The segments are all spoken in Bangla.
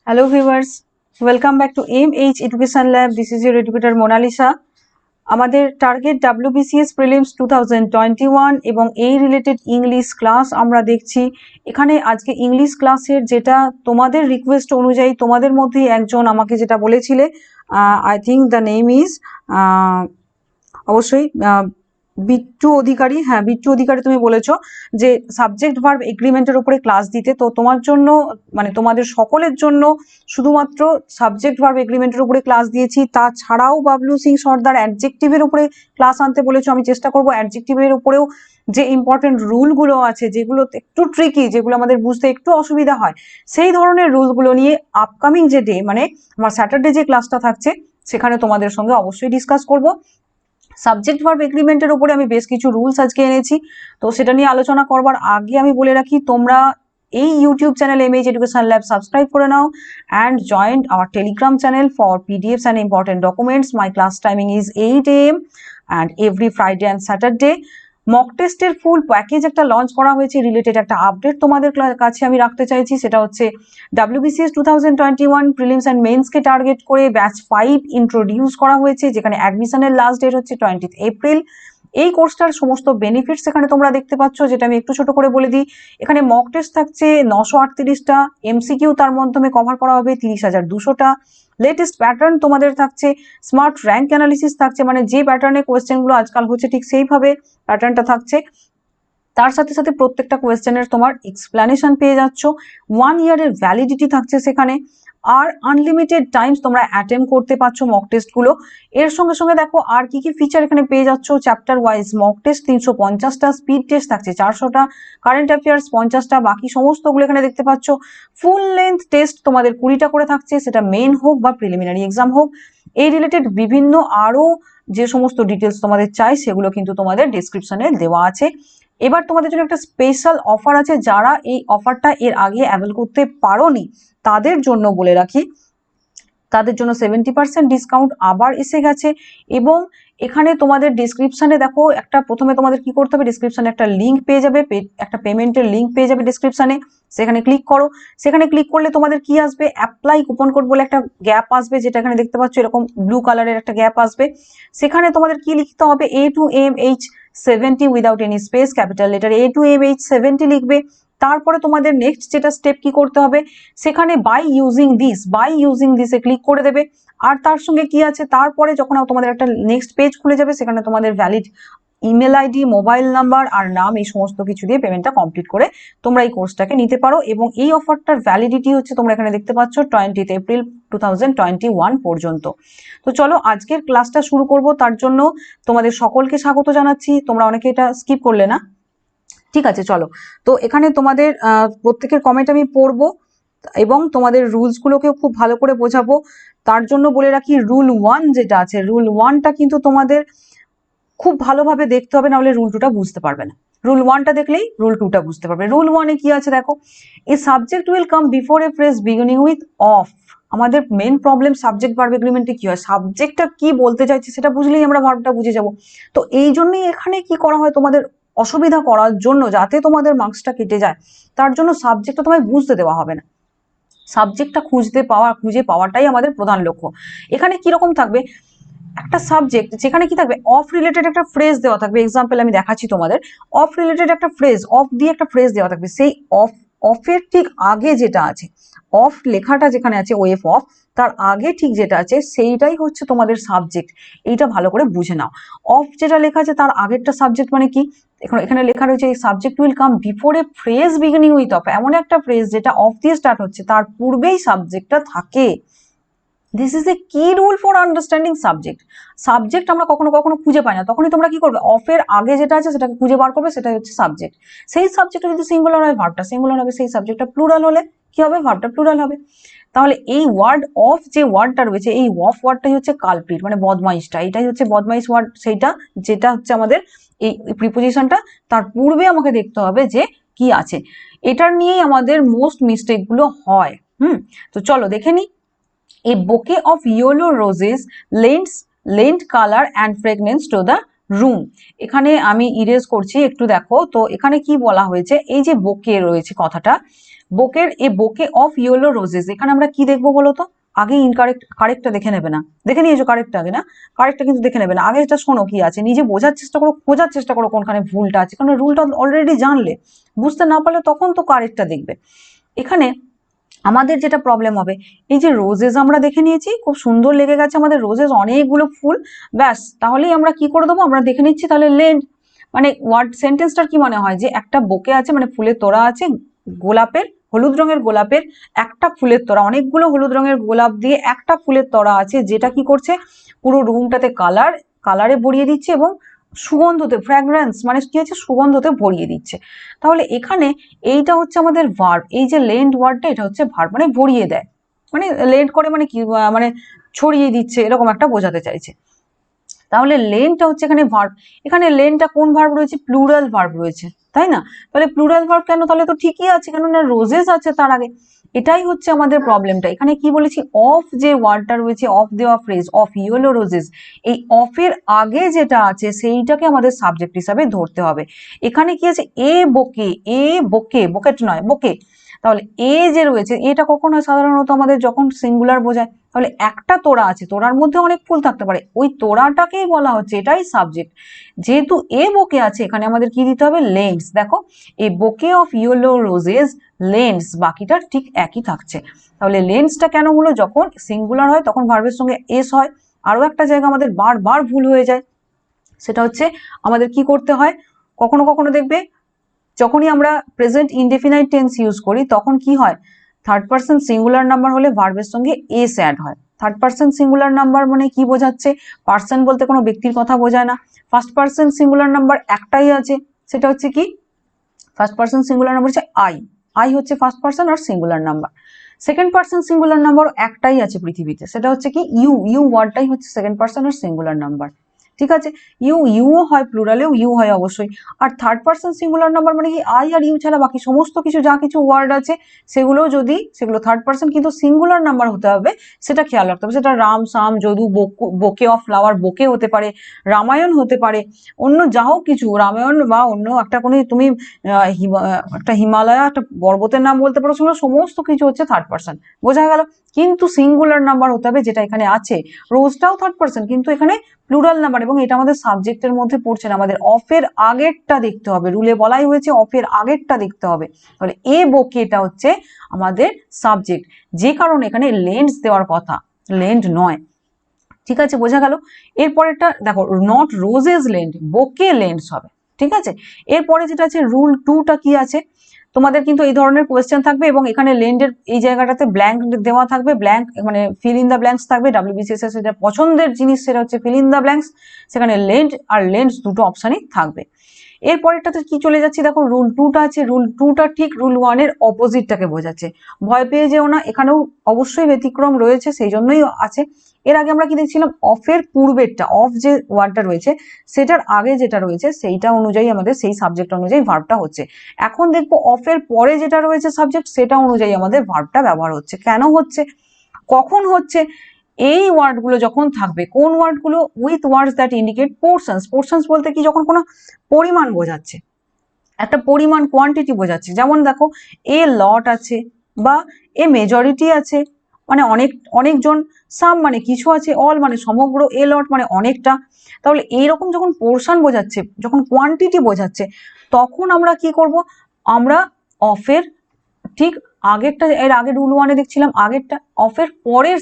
Hello viewers, welcome back to AIMH Education Lab. This is your educator Monalisa. আমাদের টার্গেট WBCS প্রিলিমস 2021 এবং এই রিলেটেড ইংলিশ ক্লাস আমরা দেখছি। এখানে আজকে ইংলিশ ক্লাসের যেটা তোমাদের রিকোয়েস্ট অনুযায়ী তোমাদের মধ্যে একজন আমাকে যেটা বলেছিলে, I think the name is অবশ্যই বিট্টু অধিকারী। হ্যাঁ, বিট্টু অধিকারী, তুমি বলেছো যে সাবজেক্ট ভার্ব এগ্রিমেন্টের উপরে ক্লাস দিতে। তো তোমার জন্য মানে তোমাদের সকলের জন্য শুধুমাত্র সাবজেক্ট ভার্ব এগ্রিমেন্টের উপরে ক্লাস দিয়েছি। তাছাড়াও বাবলু সিং সর্দার অ্যাডজেক্টিভের উপরে ক্লাস আনতে বলেছো। আমি চেষ্টা করবো অ্যাডজেক্টিভের উপরেও যে ইম্পর্টেন্ট রুলগুলো আছে, যেগুলো একটু ট্রিকি, যেগুলো আমাদের বুঝতে একটু অসুবিধা হয়, সেই ধরনের রুলগুলো নিয়ে আপকামিং যে ডে মানে আমার স্যাটারডে যে ক্লাসটা থাকছে সেখানে তোমাদের সঙ্গে অবশ্যই ডিসকাস করব। সাবজেক্ট ভার্ব এগ্রিমেন্টের উপরে আমি বেশ কিছু রুলস আজকে এনেছি, তো সেটা নিয়ে আলোচনা করবার আগে আমি বলে রাখি, তোমরা এই YouTube channel AIMH education lab subscribe করে নাও and join our Telegram channel for PDFs and important documents. My class timing is 8 AM and every Friday and Saturday. Mock টেস্টের ফুল প্যাকেজ একটা লঞ্চ করা হয়েছে, রিলেটেড একটা আপডেট তোমাদের কাছে আমি রাখতে চাইছি। সেটা হচ্ছে WBCS 2021 প্রিলিমস অ্যান্ড মেন্সকে টার্গেট করে ব্যাচ 5 ইন্ট্রোডিউস করা হয়েছে, যেখানে অ্যাডমিশনের লাস্ট ডেট হচ্ছে 20 এপ্রিল। এই কোর্সটার সমস্ত বেনিফিটস এখানে তোমরা দেখতে পাচ্ছ, যেটা আমি একটু ছোট করে বলে দিই। এখানে মক টেস্ট থাকছে 938টা, MCQ তার মাধ্যমে কভার করা হবে 30,200টা। লেটেস্ট প্যাটার্ন তোমাদের থাকছে, স্মার্ট র্যাঙ্ক অ্যানালিসিস থাকছে, মানে যে প্যাটার্নে কোয়েশ্চেনগুলো আজকাল হচ্ছে ঠিক সেইভাবে প্যাটার্নটা থাকছে। তার সাথে সাথে প্রত্যেকটা কোয়েশ্চেনের তোমার এক্সপ্লেনেশন পেয়ে যাচ্ছ। 1 ইয়ারের ভ্যালিডিটি থাকছে সেখানে, আর আনলিমিটেড টাইমস তোমরা অ্যাটেম্প করতে পারছো মক টেস্টগুলো। এর সঙ্গে সঙ্গে দেখো আর কি কি ফিচার এখানে পেয়ে যাচ্ছ। চ্যাপ্টার ওয়াইজ মক টেস্ট 350টা, স্পিড টেস্ট থাকছে 400টা, কারেন্ট অ্যাফেয়ার্স 50টা, বাকি সমস্তগুলো এখানে দেখতে পাচ্ছ। ফুল লেন্থ টেস্ট তোমাদের 20টা করে থাকছে, সেটা মেন হোক বা প্রিলিমিনারি এক্সাম হোক। এই রিলেটেড বিভিন্ন আরো যে সমস্ত ডিটেলস তোমাদের চাই সেগুলো কিন্তু তোমাদের ডেসক্রিপশনে দেওয়া আছে। এবার তোমাদের জন্য একটা স্পেশাল অফার আছে, যারা এই অফারটা এর আগে অ্যাভেল করতে পারোনি তাদের জন্য বলে রাখি, তাদের জন্য 70% ডিসকাউন্ট আবার এসে গেছে। এবং এখানে তোমাদের ডেসক্রিপশনে দেখো একটা, প্রথমে তোমাদের কি করতে হবে, ডেসক্রিপশনে একটা লিঙ্ক পেয়ে যাবে, একটা পেমেন্টের লিঙ্ক পেয়ে যাবে ডেসক্রিপশনে, সেখানে ক্লিক করো। সেখানে ক্লিক করলে তোমাদের কি আসবে, অ্যাপ্লাই কুপন কোড বলে একটা গ্যাপ আসবে, যেটা এখানে দেখতে পাচ্ছ এরকম ব্লু কালারের একটা গ্যাপ আসবে। সেখানে তোমাদের কি লিখতে হবে, A to MH 70 without any space, capital letter A to MH 70 লিখবে। তারপরে তোমাদের নেক্সট যেটা স্টেপ কি করতে হবে, সেখানে বাই ইউজিং দিসে ক্লিক করে দেবে। আর তার সঙ্গে কি আছে, তারপরে যখন তোমাদের একটা নেক্সট পেজ খুলে যাবে, সেখানে তোমাদের valid email ID, mobile number আর নাম, এই সমস্ত কিছু দিয়ে পেমেন্টটা কমপ্লিট করে তোমরা এই কোর্সটাকে নিতে পারো। এবং এই অফারটার ভ্যালিডিটি হচ্ছে, তোমরা এখানে দেখতে পাচ্ছ 20 এপ্রিল 2021 পর্যন্ত। তো চলো আজকের ক্লাসটা শুরু করব। তার জন্য তোমাদের সকলকে স্বাগত জানাচ্ছি। তোমরা অনেকে এটা স্কিপ করলে না, ঠিক আছে চলো। তো এখানে তোমাদের প্রত্যেকের কমেন্ট আমি পড়বো এবং তোমাদের রুলসগুলোকেও খুব ভালো করে বোঝাবো। তার জন্য বলে রাখি, রুল 1 যেটা আছে, রুল 1টা কিন্তু তোমাদের খুব ভালোভাবে দেখতে হবে, নাহলে রুল 2টা বুঝতে পারবে না। রুল 1টা দেখলেই রুল 2টা বুঝতে পারবে। রুল 1-এ কি আছে দেখো, a subject will come before a phrase beginning with of. আমাদের মেন প্রবলেম সাবজেক্ট ভার্ব এগ্রিমেন্টে কি হয়, সাবজেক্টটা কি বলতে চাইছে সেটা বুঝলেই আমরা ভার্বটা বুঝে যাব। তো এই জন্যই এখানে কি করা হয়, তোমাদের অসুবিধা করার জন্য, যাতে তোমাদের মার্কসটা কেটে যায়, তার জন্য সাবজেক্টটা তোমায় বুঝতে দেওয়া হবে না। সাবজেক্টটা খুঁজে পাওয়াটাই আমাদের প্রধান লক্ষ্য। এখানে কিরকম থাকবে, একটা সাবজেক্ট যেখানে কি থাকবে, অফ রিলেটেড একটা ফ্রেজ দেওয়া থাকবে। এক্সাম্পল আমি দেখাচ্ছি তোমাদের, অফ রিলেটেড একটা ফ্রেজ, অফ দিয়ে একটা ফ্রেজ দেওয়া থাকবে। সেই অফের ঠিক আগে যেটা আছে, অফ লেখাটা যেখানে আছে, ওয়েফ অফ, তার আগে ঠিক যেটা আছে সেইটাই হচ্ছে তোমাদের সাবজেক্ট। এইটা ভালো করে বুঝে নাও। অফ যেটা লেখা আছে তার আগেরটা সাবজেক্ট, মানে কি, এখানে লেখা রয়েছে subject will come before a phrase beginning with of. এমন একটা ফ্রেজ যেটা অফ দিয়ে স্টার্ট হচ্ছে, তার পূর্বেই সাবজেক্টটা থাকে। দিস ইজ এ কি rule for understanding subject. Subject আমরা কখনো কখনো খুঁজে পাই না, তখনই তোমরা কি করবে, অফের আগে যেটা আছে সেটাকে খুঁজে বার করবে, সেটাই হচ্ছে সাবজেক্ট। সেই সাবজেক্টটা যদি সিঙ্গুলার হয়, ভার্বটা সিঙ্গুলার হবে। সেই সাবজেক্টটা প্লুরাল হলে কি হবে, ভার্বটা প্লুরাল হবে। তাহলে এই ওয়ার্ড অফ যে ওয়ার্ডটা রয়েছে, এই অফ ওয়ার্ডটাই হচ্ছে কালপ্রিট, মানে বদমাইশটা। এটাই হচ্ছে বদমাইশ ওয়ার্ড, সেইটা যেটা হচ্ছে আমাদের এই প্রিপোজিশনটা, তার পূর্বে আমাকে দেখতে হবে যে কি আছে। এটার নিয়েই আমাদের মোস্ট মিস্টেক গুলো হয়। তো চলো দেখে নিই। A bouquet of yellow roses lent color and fragrance to the room. এখানে আমি ইরেজ করছি, একটু দেখো তো এখানে কি বলা হয়েছে, এই যে বোকে রয়েছে কথাটা, বোকের এ বোকে অফ ইয়েলো রোজেস, এখানে আমরা কি দেখবো বলো তো? আগে ইনকারেক্ট কারেক্টটা দেখে নেবে না, দেখে নিয়েছো কারেক্টটা আগে না? কারেক্টটা কিন্তু দেখে নেবে না, আগে এটা শোনো কি আছে, নিজে বোঝার চেষ্টা করো, খোঁজার চেষ্টা করো কোনখানে ভুলটা আছে, কারণ রুলটা অলরেডি জানলে, বুঝতে না পারলে তখন তো কারেক্টটা দেখবে। এখানে আমাদের যেটা প্রবলেম হবে, এই যে রোজেস আমরা দেখে নিয়েছি, খুব সুন্দর লেগে গেছে আমাদের রোজেস, অনেকগুলো ফুল, ব্যাস তাহলেই আমরা কি করে দেবো, আমরা দেখে নিচ্ছি তাহলে লেন্ড, মানে ওয়ার্ড সেন্টেন্সটার কি মনে হয় যে একটা বোকে আছে, মানে ফুলের তোড়া আছে, গোলাপের, হলুদ রঙের গোলাপের একটা ফুলের তোড়া, অনেকগুলো হলুদ রঙের গোলাপ দিয়ে একটা ফুলের তোড়া আছে, যেটা কি করছে পুরো রুমটাতে কালারে ভরিয়ে দিচ্ছে এবং সুগন্ধতে, ফ্র্যাগ্রেন্স মানে কি হচ্ছে, সুগন্ধতে ভরিয়ে দিচ্ছে। তাহলে এখানে এইটা হচ্ছে আমাদের ভার্ব, এই যে লেন্ড ওয়ার্ডটা এটা হচ্ছে ভার্ব, মানে ভরিয়ে দেয়, মানে লেন্ড করে মানে কি, মানে ছড়িয়ে দিচ্ছে এরকম একটা বোঝাতে চাইছে। তাহলে লেনটা হচ্ছে এখানে ভার্ব, এখানে লেনটা কোন ভার্ব রয়েছে, প্লুরাল ভার্ব রয়েছে, তাই না? তাহলে প্লুরাল ভার্ব কেন, তাহলে তো ঠিকই আছে, কেননা রোজেস আছে তার আগে। এটাই হচ্ছে আমাদের প্রবলেমটা। এখানে কি বলেছি, অফ যে ওয়ার্ডটা রয়েছে, অফ দেওয়া ফ্রেজ, অফ ইয়েলো রোজেস, এই অফের আগে যেটা আছে সেইটাকে আমাদের সাবজেক্ট হিসাবে ধরতে হবে। এখানে কি আছে, এ বোকে, এ বোকে, বোকেট নয় বোকে, তাহলে এ যে রয়েছে, এটা কখন হয় সাধারণত আমাদের যখন সিঙ্গুলার বোঝায়, তাহলে একটা তোড়া আছে, তোড়ার মধ্যে অনেক ফুল থাকতে পারে, ওই তোড়াটাকেই বলা হচ্ছে, এটাই সাবজেক্ট। যেহেতু এ বোকে আছে, এখানে আমাদের কি দিতে হবে, লেন্ডস। দেখো, এ bouquet of yellow roses lends, বাকিটা ঠিক একই থাকছে। তাহলে লেন্ডসটা কেন হলো, যখন সিঙ্গুলার হয় তখন ভার্বের সঙ্গে এস হয়। আরো একটা জায়গা আমাদের বারবার ভুল হয়ে যায়, সেটা হচ্ছে আমাদের কি করতে হয়, কখনো কখনো দেখবে যখনই আমরা প্রেজেন্ট ইনডেফিনাইট টেন্স ইউজ করি তখন কি হয়, থার্ড পার্সন সিঙ্গুলার নাম্বার হলে ভার্বের সঙ্গে এস অ্যাড হয়। থার্ড পার্সন সিঙ্গুলার নাম্বার মানে কি বোঝাচ্ছে, পার্সন বলতে কোনো ব্যক্তির কথা বোঝায় না। ফার্স্ট পার্সন সিঙ্গুলার নাম্বার একটাই আছে, সেটা হচ্ছে কি, ফার্স্ট পার্সন সিঙ্গুলার নাম্বার হচ্ছে আই, আই হচ্ছে ফার্স্ট পার্সন আর singular number. Second person singular number একটাই আছে পৃথিবীতে, সেটা হচ্ছে কি ইউ, ইউ ওয়ার্ডটাই হচ্ছে সেকেন্ড পার্সন আর সিঙ্গুলার নাম্বার, ঠিক আছে? ইউও হয়, প্লুরালেও ইউ হয় অবশ্যই। আর থার্ড পার্সন সিঙ্গুলার নাম্বার মানে কি, আই আর ইউ ছাড়া বাকি সমস্ত কিছু, যা কিছু ওয়ার্ড আছে সেগুলো যদি, সেগুলো থার্ড পার্সন কিন্তু সিঙ্গুলার নাম্বার হতে হবে, সেটা খেয়াল রাখতে হবে। সেটা রাম, সাম, Jadu, bouquet of flower, bouquet হতে পারে, রামায়ণ হতে পারে, অন্য যা হোক কিছু, রামায়ণ বা অন্য একটা কোনো তুমি একটা হিমালয়, একটা পর্বতের নাম বলতে পারো, সেগুলো সমস্ত কিছু হচ্ছে থার্ড পার্সন, বোঝা গেল? কিন্তু সিঙ্গুলার নাম্বার হতে হবে, যেটা এখানে আছে, রোজটাও থার্ড পার্সন কিন্তু এখানে প্লুরাল নাম্বার, এবং এটা আমাদের সাবজেক্টের মধ্যে পড়ছে না, আমাদের অফের আগেরটা দেখতে হবে, রুলে বলাই হয়েছে অফের আগেরটা দেখতে হবে। তাহলে এ বোকে এটা হচ্ছে আমাদের সাবজেক্ট, যে কারণে এখানে লেন্ডস দেওয়ার কথা, লেন্ড নয়, ঠিক আছে? বোঝা গেল? এরপরেরটা দেখো, not roses lend, bouquet lends হবে, ঠিক আছে? এরপরে যেটা আছে রুল 2টা কি আছে, তোমাদের কিন্তু এই ধরনের কোয়েশ্চেন থাকবে এবং এখানে লেন্ডের এই জায়গাটাতে ব্ল্যাঙ্ক দেওয়া থাকবে, ব্ল্যাঙ্ক মানে ফিল ইন দ্য ব্ল্যাঙ্কস থাকবে, ডাব্লিউবিসিএস এর যেটা পছন্দের জিনিস সেটা হচ্ছে ফিল ইন দ্য ব্ল্যাঙ্কস, সেখানে লেন্ড আর লেন্ডস দুটো অপশনই থাকবে। এরপরেরটাতে কি চলে যাচ্ছি, দেখো রুল 2টা আছে, রুল 2টা ঠিক রুল 1-এর অপোজিটটাকে বোঝাচ্ছে, ভয় পেয়ে যেও না, এখানেও অবশ্যই ব্যতিক্রম রয়েছে, সেই জন্যই আছে। এর আগে আমরা কি দেখছিলাম, অফের পূর্বেরটা, অফ যে ওয়ার্ডটা রয়েছে সেটার আগে যেটা রয়েছে সেইটা অনুযায়ী আমাদের, সেই সাবজেক্ট অনুযায়ী ভার্বটা হচ্ছে। এখন দেখবো অফের পরে যেটা রয়েছে সাবজেক্ট, সেটা অনুযায়ী আমাদের ভার্বটা ব্যবহার হচ্ছে। কেন হচ্ছে, কখন হচ্ছে, এই ওয়ার্ডগুলো যখন থাকবে, কোন ওয়ার্ডগুলো, with words that indicate portions, portions বলতে কি, যখন কোনো পরিমাণ বোঝাচ্ছে, একটা পরিমাণ, কোয়ান্টিটি বোঝাচ্ছে, যেমন দেখো এ লট আছে বা এ মেজরিটি আছে, মানে অনেকজন, সাম মানে কিছু আছে, অল মানে সমগ্র, এ লট মানে অনেকটা। তাহলে এইরকম যখন পোর্শন বোঝাচ্ছে, যখন কোয়ান্টিটি বোঝাচ্ছে, তখন আমরা কি করব, আমরা অফের ঠিক আগেরটা, এর আগে রুল 1-এ দেখছিলাম আগেরটা, অফের পরের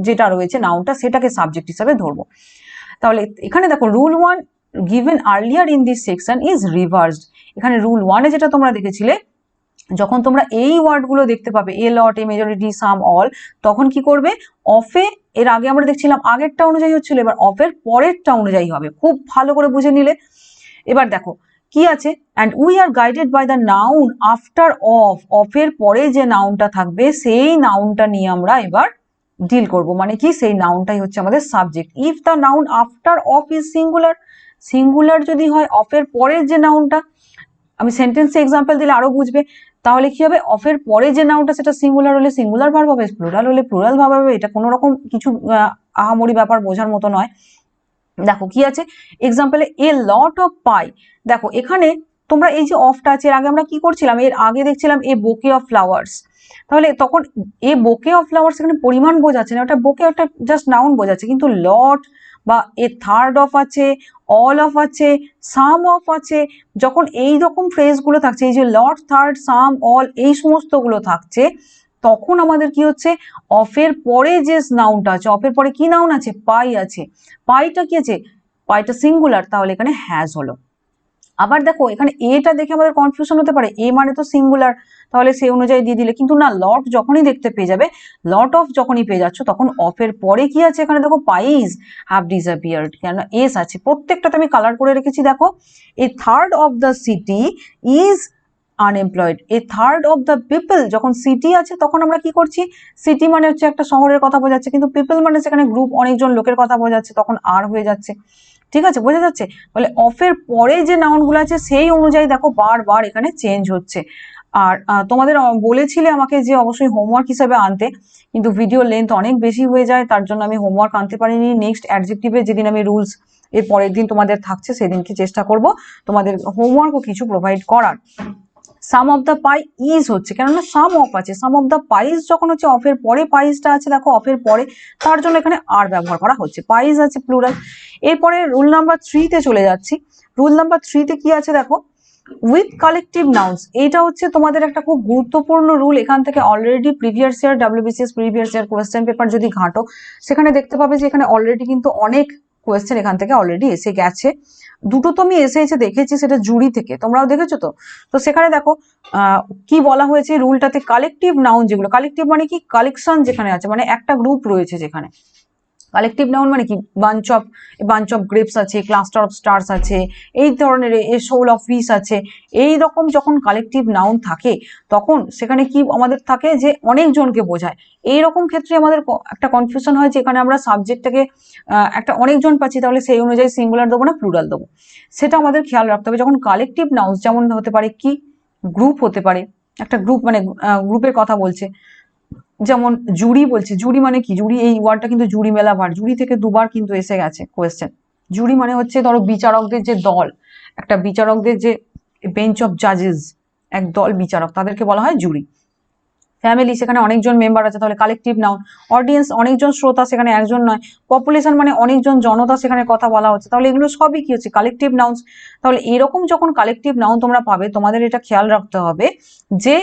যেটা রয়েছে নাউনটা, সেটাকে সাবজেক্ট হিসাবে ধরবো। তাহলে এখানে দেখো rule 1 given earlier in this section is reversed, এখানে রুল 1-এ যেটা তোমরা দেখেছিলে, যখন তোমরা এই ওয়ার্ডগুলো দেখতে পাবে, এ লট, এ মেজরিটি, সাম, অল, তখন কি করবে, অফে, এর আগে আমরা দেখছিলাম আগেরটা অনুযায়ী হচ্ছিল, এবার অফের পরেরটা অনুযায়ী হবে, খুব ভালো করে বুঝে নিলে। এবার দেখো কি আছে, and we are guided by the noun after of, অফের পরে যে নাউনটা থাকবে সেই নাউনটা নিয়ে আমরা এবার ডিল করব, মানে কি, সেই নাউনটাই হচ্ছে আমাদের subject. If the noun after of is singular, singular যদি হয়, অফের পরের যে নাউনটা, আমি সেন্টেন্সে এক্সাম্পল দিলে আরো বুঝবে, তাহলে কি হবে, অফের পরে যে নাউনটা সেটা সিঙ্গুলার হলে সিঙ্গুলার ভার্ব হবে, প্লুরাল হলে প্লুরাল ভার্ব হবে, এটা কোনো রকম কিছু আহামরি ব্যাপার বোঝার মতো নয়। দেখো কি আছে এক্সাম্পলে এ লট অফ পাই। দেখো এখানে তোমরা এই যে অফটা আছে, এর আগে আমরা কি করছিলাম, এর আগে দেখছিলাম এ বোকে অফ ফ্লাওয়ার্স। তাহলে তখন এ বোকে অফ ফ্লাওয়ার্স এখানে পরিমাণ বোঝাচ্ছে না, ওটা বোকে একটা জাস্ট নাউন বোঝাচ্ছে। কিন্তু লট বা এ থার্ড অফ আছে, অল অফ আছে, সাম অফ আছে, যখন এই রকম ফ্রেজগুলো থাকছে, এই যে লট, থার্ড, সাম, অল, এই সমস্তগুলো থাকছে, তখন আমাদের কি হচ্ছে, অফের পরে যে নাউনটা আছে, অফের পরে কি নাউন আছে, পাই আছে। পাইটা কি আছে, পাইটা সিঙ্গুলার, তাহলে এখানে হ্যাজ হলো। আবার দেখো এখানে এটা দেখে আমাদের কনফিউশন হতে পারে, এ মানে তো সিঙ্গুলার, তাহলে সেই অনুযায়ী দিয়ে দিলে। কিন্তু না, লট যখনই দেখতে পেয়ে যাবে, লট অফ যখনই পেয়ে যাচ্ছ, তখন অফের পরে কি আছে, এখানে দেখো পাইজ হ্যাভ ডিসঅ্যাপিয়ার্ড, কেন এস আছে, প্রত্যেকটাতে আমি কালার করে রেখেছি। দেখো a third of the city is unemployed, a third of the people, যখন সিটি আছে তখন আমরা কি করছি, সিটি মানে হচ্ছে একটা শহরের কথা বোঝাচ্ছে, কিন্তু পিপল মানে সেখানে গ্রুপ, অনেকজন লোকের কথা বোঝাচ্ছে, তখন আর হয়ে যাচ্ছে। ঠিক আছে, বোঝা যাচ্ছে? তাহলে অফের পরে যে নাউনগুলো আছে সেই অনুযায়ী দেখো বারবার এখানে চেঞ্জ হচ্ছে। আর তোমাদের বলেছিলে আমাকে যে অবশ্যই হোমওয়ার্ক হিসেবে আনতে, কিন্তু ভিডিও লেন্থ অনেক বেশি হয়ে যায়, তার জন্য আমি হোমওয়ার্ক আনতে পারিনি। নেক্সট অ্যাডজেক্টিভে যেদিন আমি রুলস এর পরের দিন তোমাদের থাকছে, সেদিনকে চেষ্টা করব তোমাদের হোমওয়ার্কও কিছু প্রোভাইড করার। সাম অফ দ্য পাই ইজ হচ্ছে, কেননা সাম অফ আছে, সাম অফ দ্য পাইজ যখন হচ্ছে অফের পরে পাইজটা আছে, দেখো অফের পরে, তার জন্য এখানে আর ব্যবহার করা হচ্ছে, পাইজ আছে প্লুরাল। এরপরে রুল নাম্বার 3-তে চলে যাচ্ছি। রুল নাম্বার 3-তে কি আছে দেখো, উইথ কালেকটিভ নাউন্স। এইটা হচ্ছে তোমাদের একটা খুব গুরুত্বপূর্ণ রুল। এখান থেকে already previous year WBCS previous year question paper যদি ঘাঁটো, সেখানে দেখতে পাবে যে এখানে অলরেডি কিন্তু অনেক কোয়েশ্চেন এখান থেকে অলরেডি এসে গেছে। দুটো তো আমি এসে দেখেছি, সেটা জুরি থেকে, তোমরাও দেখেছো তো। তো সেখানে দেখো কি বলা হয়েছে রুলটাতে, কালেকটিভ নাউন যেগুলো, কালেকটিভ মানে কি, কালেকশন যেখানে আছে, মানে একটা গ্রুপ রয়েছে যেখানে। কালেকটিভ নাউন মানে কি, বাঞ্চ অফ গ্রেপস আছে, ক্লাস্টার অফ স্টার্স আছে, এই ধরনের, এ সোল অফ ফিশ আছে, এই রকম যখন কালেকটিভ নাউন থাকে, তখন সেখানে কি আমাদের থাকে, যে অনেকজনকে বোঝায়। এই রকম ক্ষেত্রে আমাদের একটা কনফিউশন হয় যে এখানে আমরা সাবজেক্টটাকে একটা অনেকজন পাচ্ছি, তাহলে সেই অনুযায়ী সিঙ্গুলার দেবো না প্লুরাল দেবো, সেটা আমাদের খেয়াল রাখতে হবে। যখন কালেকটিভ নাউন্স, যেমন হতে পারে কি, গ্রুপ হতে পারে, একটা গ্রুপ মানে গ্রুপের কথা বলছে, যেমন জুরি বলছে, জুরি মানে কি, জুরি এই ওয়ার্ডটা কিন্তু জুরি মেলা ভার, জুরি থেকে দুবার কিন্তু এসে গেছে কোয়েশ্চেন। জুরি মানে হচ্ছে ধরো বিচারকদের যে দল, একটা বিচারকদের যে বেঞ্চ অফ জাজেস, এক দল বিচারক, তাদেরকে বলা হয় জুরি। ফ্যামিলি, সেখানে অনেকজন মেম্বার আছে, তাহলে কালেকটিভ নাউন। অডিয়েন্স, অনেকজন শ্রোতা, সেখানে একজন নয়। পপুলেশন মানে অনেকজন জনতা, সেখানে কথা বলা হচ্ছে, তাহলে এগুলো সবই কি হচ্ছে, কালেকটিভ নাউন্স। তাহলে এরকম যখন কালেকটিভ নাউন তোমরা পাবে, তোমাদের এটা খেয়াল রাখতে হবে যে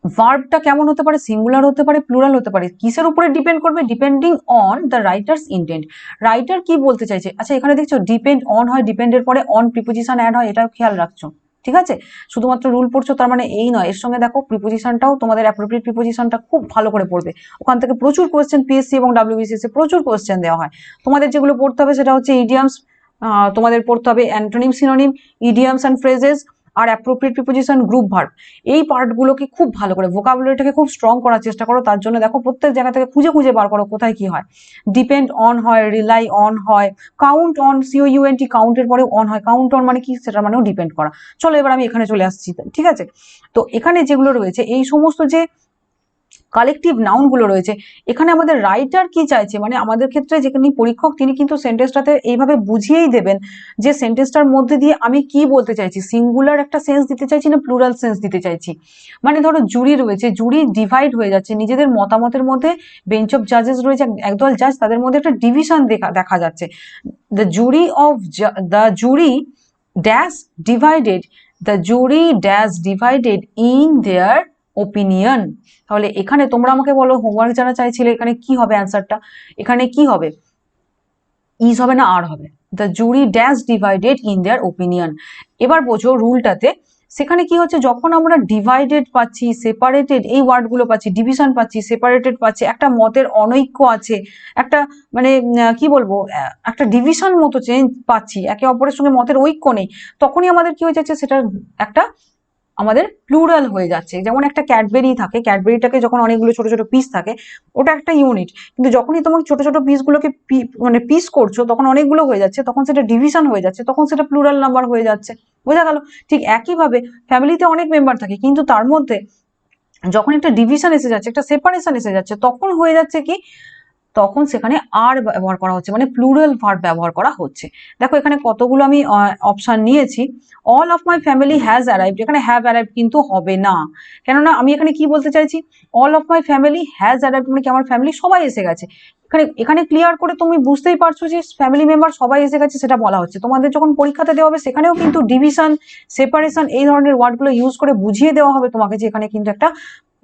ভার্বটা কেমন হতে পারে, সিঙ্গুলার হতে পারে, প্লুরাল হতে পারে। কিসের উপরে ডিপেন্ড করবে, depending on the writer's intent. Writer কি বলতে চাইছে। আচ্ছা এখানে দেখছো ডিপেন্ড অন হয়, ডিপেন্ডের পরে অন প্রিপোজিশন অ্যাড হয়, এটাও খেয়াল রাখছো। ঠিক আছে, শুধুমাত্র রুল পড়ছো তার মানে এই নয়, এর সঙ্গে দেখো প্রিপোজিশনটাও, তোমাদের অ্যাপ্রোপ্রিয়েট প্রিপোজিশনটা খুব ভালো করে পড়বে। ওখান থেকে প্রচুর কোয়েশ্চেন PSC এবং WBCS এ প্রচুর কোয়েশ্চেন দেওয়া হয়। তোমাদের যেগুলো পড়তে হবে সেটা হচ্ছে ইডিয়ামস, তোমাদের পড়তে হবে antonym, synonym, idioms and phrases, আর অ্যাপ্রোপ্রিয়েট প্রিপোজিশন, গ্রুপ ভার্ব। এই পার্টগুলোকে খুব ভালো করে, ভোকাবুলারিটাকে খুব স্ট্রং করার চেষ্টা করো। তার জন্য দেখো প্রত্যেক জায়গা থেকে খুঁজে খুঁজে বার করো কোথায় কি হয়। ডিপেন্ড অন হয়, রিলাই অন হয়, কাউন্ট অন, COUNT, কাউন্টের পরেও অন হয়। কাউন্ট অন মানে কি, সেটা মানেও ডিপেন্ড করা। চলো এবার আমি এখানে চলে আসছি, ঠিক আছে। তো এখানে যেগুলো রয়েছে, এই সমস্ত যে কালেকটিভ নাউন গুলো রয়েছে, এখানে আমাদের রাইটার কি চাইছে, মানে আমাদের ক্ষেত্রে যেখানে পরীক্ষক, তিনি কিন্তু সেন্টেন্সটাতে এইভাবে বুঝিয়েই দেবেন যে সেন্টেন্সটার মধ্যে দিয়ে আমি কি বলতে চাইছি, সিঙ্গুলার একটা সেন্স দিতে চাইছি না প্লুরাল সেন্স দিতে চাইছি। মানে ধরো জুরি রয়েছে, জুরি ডিভাইড হয়ে যাচ্ছে, নিজেদের মতামতের মধ্যে বেঞ্চ অফ জাজেস রয়েছে, একদল জাজ, তাদের মধ্যে একটা ডিভিশন দেখা যাচ্ছে। The jury dash divided, the jury dash divided in their opinion. তাহলে এখানে তোমরা আমাকে বলো, হোমওয়ার্ক যারা চাইছিলে, এখানে কি হবে অ্যান্সারটা, এখানে কি হবে, ইজ হবে না আর হবে, the jury dash divided in their opinion. এবার বোঝো রুলটাতে, সেখানে কি হচ্ছে, যখন আমরা ডিভাইডেড পাচ্ছি, সেপারেটেড, এই ওয়ার্ডগুলো পাচ্ছি, ডিভিশন পাচ্ছি, সেপারেটেড পাচ্ছি, একটা মতের অনৈক্য আছে, একটা মানে কি বলবো, একটা ডিভিশন মতো চেঞ্জ পাচ্ছি, একে অপরের সঙ্গে মতের ঐক্য নেই, তখনই আমাদের কি হয়ে যাচ্ছে, সেটা একটা আমাদের প্লুরাল হয়ে যাচ্ছে। যেমন একটা ক্যাডবেরি থাকে, ক্যাডবেরিটাকে যখন অনেকগুলো ছোট ছোট পিস থাকে, ওটা একটা ইউনিট, কিন্তু যখনই তোমার ছোট ছোট পিসগুলোকে মানে পিস করছো, তখন অনেকগুলো হয়ে যাচ্ছে, তখন সেটা ডিভিশন হয়ে যাচ্ছে, তখন সেটা প্লুরাল নাম্বার হয়ে যাচ্ছে। বোঝা গেল? ঠিক একইভাবে ফ্যামিলিতে অনেক মেম্বার থাকে, কিন্তু তার মধ্যে যখন একটা ডিভিশন এসে যাচ্ছে, একটা সেপারেশন এসে যাচ্ছে, তখন হয়ে যাচ্ছে কি, তখন সেখানে আর ব্যবহার করা হচ্ছে, মানে প্লুরাল ভার্ব ব্যবহার করা হচ্ছে। দেখো এখানে কতগুলো আমি অপশন নিয়েছি। All of my family has arrived, এখানে হ্যাভ অ্যারাইভড কিন্তু হবে না, কেননা আমি এখানে কি বলতে চাইছি, all of my family has arrived মানে কি আমার ফ্যামিলি সবাই এসে গেছে। এখানে এখানে ক্লিয়ার করে তুমি বুঝতেই পারছো যে ফ্যামিলি মেম্বার সবাই এসে গেছে সেটা বলা হচ্ছে। তোমাদের যখন পরীক্ষাতে দেওয়া হবে সেখানেও কিন্তু ডিভিশন, সেপারেশন এই ধরনের ওয়ার্ডগুলো ইউজ করে বুঝিয়ে দেওয়া হবে তোমাকে যে এখানে কিন্তু একটা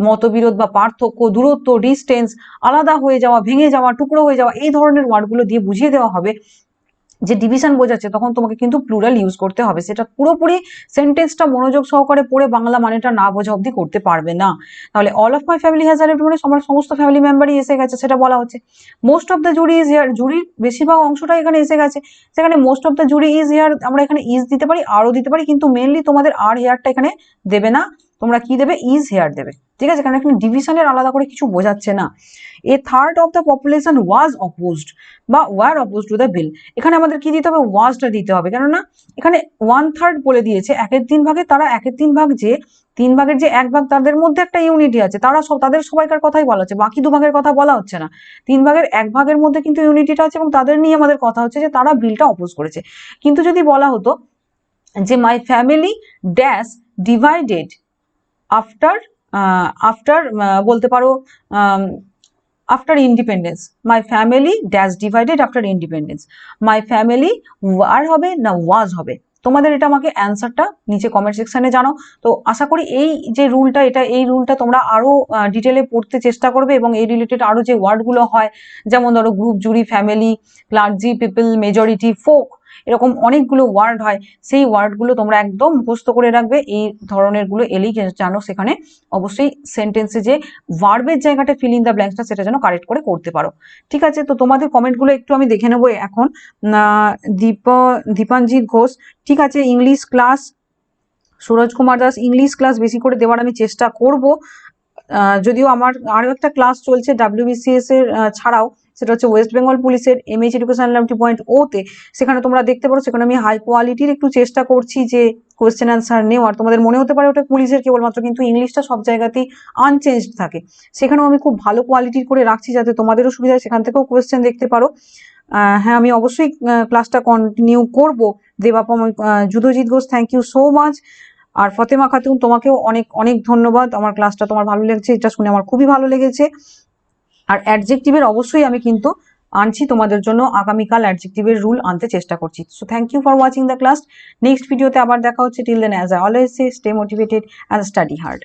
মতবিরোধ বা পার্থক্য, দূরত্ব, ডিস্টেন্স, আলাদা হয়ে যাওয়া, ভেঙে যাওয়া, টুকরো হয়ে যাওয়া এই ধরনের ওয়ার্ডগুলো দিয়ে বুঝিয়ে দেওয়া হবে যে ডিভিশন বোঝাচ্ছে, তখন তোমাকে কিন্তু প্লুরাল ইউজ করতে হবে। সেটা পুরোপুরি সেন্টেন্সটা মনোযোগ সহকারে পড়ে বাংলা মানেটা না বোঝা অবধি করতে পারবে না। তাহলে all of my family has arrived মানে আমার সমস্ত ফ্যামিলি মেম্বারই এসে গেছে সেটা বলা হচ্ছে। Most of the jury is here, জুরির বেশিরভাগ অংশটাই এখানে এসে গেছে, সেখানে most of the jury is here আমরা এখানে ইজ দিতে পারি, আরও দিতে পারি, কিন্তু মেনলি তোমাদের আর হেয়ারটা এখানে দেবে না, তোমরা কি দেবে, ইজ হেয়ার দেবে। ঠিক আছে, কারণ এখানে ডিভিশনের আলাদা করে কিছু বোঝাচ্ছে না। A third of the population was opposed বা were opposed to the bill, এখানে আমাদের কি দিতে হবে, ওয়াজটা দিতে হবে, কেননা এখানে 1/3 বলে দিয়েছে, একের 3 ভাগে, তারা একের 3 ভাগ যে 3 ভাগের যে 1 ভাগ তাদের মধ্যে একটা ইউনিটি আছে, তারা সব তাদের সবাইকার কথাই বলা হচ্ছে, বাকি 2 ভাগের কথা বলা হচ্ছে না। 3 ভাগের 1 ভাগের মধ্যে কিন্তু ইউনিটিটা আছে এবং তাদের নিয়ে আমাদের কথা হচ্ছে যে তারা বিলটা অপোজ করেছে। কিন্তু যদি বলা হতো যে my family dash divided after after বলতে পারো after independence, my family dash divided after independence, my family war হবে না ওয়াজ হবে, তোমাদের এটা আমাকে অ্যান্সারটা নিচে কমেন্ট সেকশনে জানাও। তো আশা করি এই যে রুলটা, এই রুলটা তোমরা আরো ডিটেলে পড়তে চেষ্টা করবে এবং এই রিলেটেড আরো যে ওয়ার্ডগুলো হয়, যেমন ধরো group, jury, family, clergy, people, majority, folk, এরকম অনেকগুলো ওয়ার্ড হয়, সেই ওয়ার্ডগুলো তোমরা একদম মুখস্থ করে রাখবে। এই ধরনের গুলো এলেই জানো সেখানে অবশ্যই সেন্টেন্সে যে ভার্বের জায়গাটা ফিল ইন দ্য ব্ল্যাঙ্কসটা সেটা যেন কারেক্ট করে করতে পারো। ঠিক আছে, তো তোমাদের কমেন্টগুলো একটু আমি দেখে নেবো এখন। দীপাঞ্জিৎ ঘোষ, ঠিক আছে, English class, Suraj Kumar Das, English class বেশি করে দেওয়ার আমি চেষ্টা করব। যদিও আমার আরও একটা ক্লাস চলছে WBCS এর ছাড়াও, সেটা হচ্ছে ওয়েস্ট বেঙ্গল পুলিশের MH এডুকেশন 2.0-তে, সেখানে তোমরা দেখতে পারো, সেখানে আমি হাই কোয়ালিটির একটু চেষ্টা করছি যে কোয়েশ্চেন অ্যান্সার নেওয়ার। তোমাদের মনে হতে পারে ওটা পুলিশের কেবলমাত্র, কিন্তু ইংলিশটা সব জায়গাতেই আনচেঞ্জড থাকে, সেখানেও আমি খুব ভালো কোয়ালিটির করে রাখছি যাতে তোমাদেরও সুবিধা হয়, সেখান থেকেও কোয়েশ্চেন দেখতে পারো। হ্যাঁ, আমি অবশ্যই ক্লাসটা কন্টিনিউ করব। Debapam, Yuddhajit Ghosh, thank you so much. আর ফতেমা খাতুন, তোমাকেও অনেক অনেক ধন্যবাদ, আমার ক্লাসটা তোমার ভালো লেগেছে, এটা শুনে আমার খুবই ভালো লেগেছে। আর অ্যাডজেক্টিভের অবশ্যই আমি কিন্তু আনছি তোমাদের জন্য, আগামীকাল অ্যাডজেক্টিভের রুল আনতে চেষ্টা করছি। So thank you for watching the class. Next ভিডিওতে আবার দেখা হচ্ছে। Till then, as I always say, stay motivated and study hard.